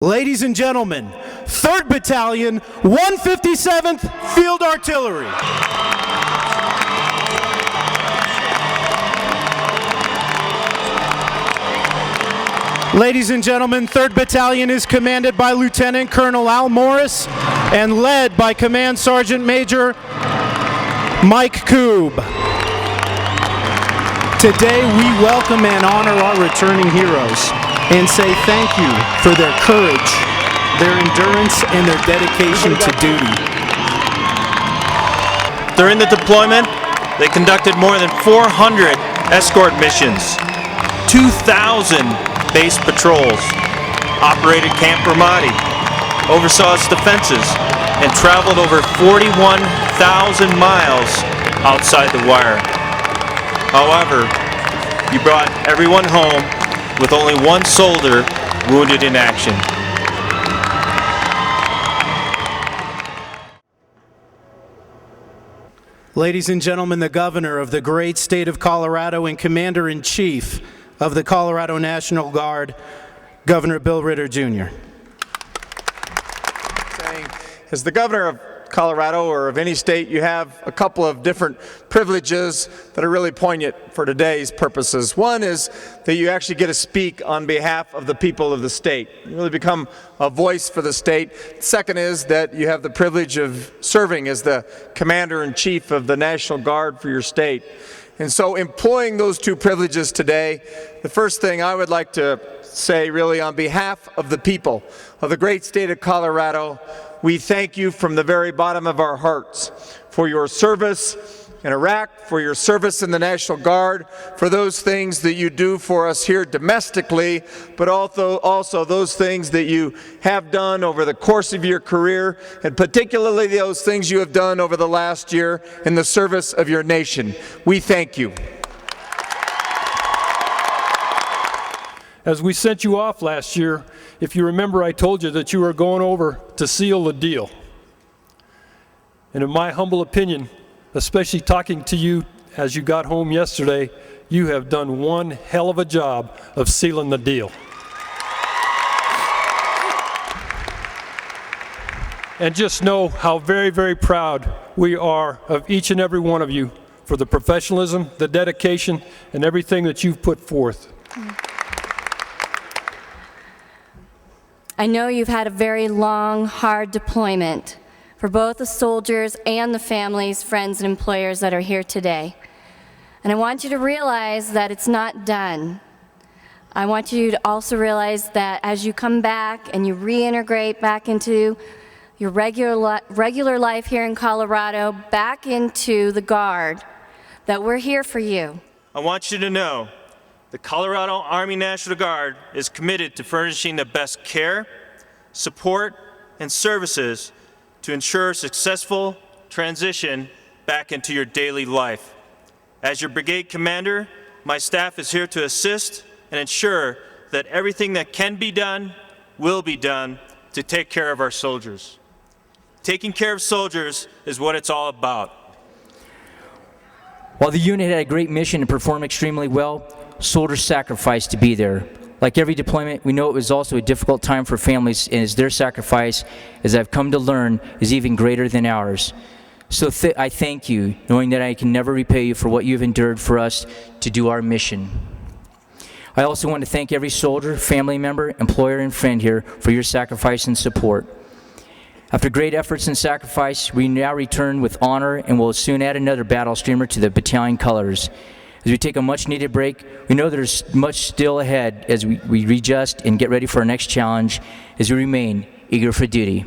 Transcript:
Ladies and gentlemen, 3rd Battalion, 157th Field Artillery. Ladies and gentlemen, 3rd Battalion is commanded by Lieutenant Colonel Al Morris and led by Command Sergeant Major Mike Koob. Today we welcome and honor our returning heroes and say thank you for their courage, their endurance, and their dedication to duty. During the deployment, they conducted more than 400 escort missions, 2,000 base patrols, operated Camp Ramadi, oversaw its defenses, and traveled over 41,000 miles outside the wire. However, you brought everyone home with only one soldier wounded in action. Ladies and gentlemen, the Governor of the great state of Colorado and Commander-in-Chief of the Colorado National Guard, Governor Bill Ritter, Jr. As the Governor of Colorado or of any state, you have a couple of different privileges that are really poignant for today's purposes. One is that you actually get to speak on behalf of the people of the state. You really become a voice for the state. Second is that you have the privilege of serving as the Commander-in-Chief of the National Guard for your state. And so employing those two privileges today, the first thing I would like to say really on behalf of the people of the great state of Colorado, we thank you from the very bottom of our hearts for your service in Iraq, for your service in the National Guard, for those things that you do for us here domestically, but also those things that you have done over the course of your career, and particularly those things you have done over the last year in the service of your nation. We thank you. As we sent you off last year, if you remember, I told you that you were going over to seal the deal. And in my humble opinion, especially talking to you as you got home yesterday, you have done one hell of a job of sealing the deal. And just know how very, very proud we are of each and every one of you for the professionalism, the dedication, and everything that you've put forth. I know you've had a very long, hard deployment for both the soldiers and the families, friends, and employers that are here today. And I want you to realize that it's not done. I want you to also realize that as you come back and you reintegrate back into your regular life here in Colorado, back into the Guard, that we're here for you. I want you to know the Colorado Army National Guard is committed to furnishing the best care, support, and services to ensure successful transition back into your daily life. As your brigade commander, my staff is here to assist and ensure that everything that can be done will be done to take care of our soldiers. Taking care of soldiers is what it's all about. While the unit had a great mission and performed extremely well, soldiers sacrificed to be there. Like every deployment, we know it was also a difficult time for families, and as their sacrifice, as I've come to learn, is even greater than ours. So I thank you, knowing that I can never repay you for what you've endured for us to do our mission. I also want to thank every soldier, family member, employer, and friend here for your sacrifice and support. After great efforts and sacrifice, we now return with honor and will soon add another battle streamer to the battalion colors. As we take a much-needed break, we know there's much still ahead as we readjust and get ready for our next challenge as we remain eager for duty.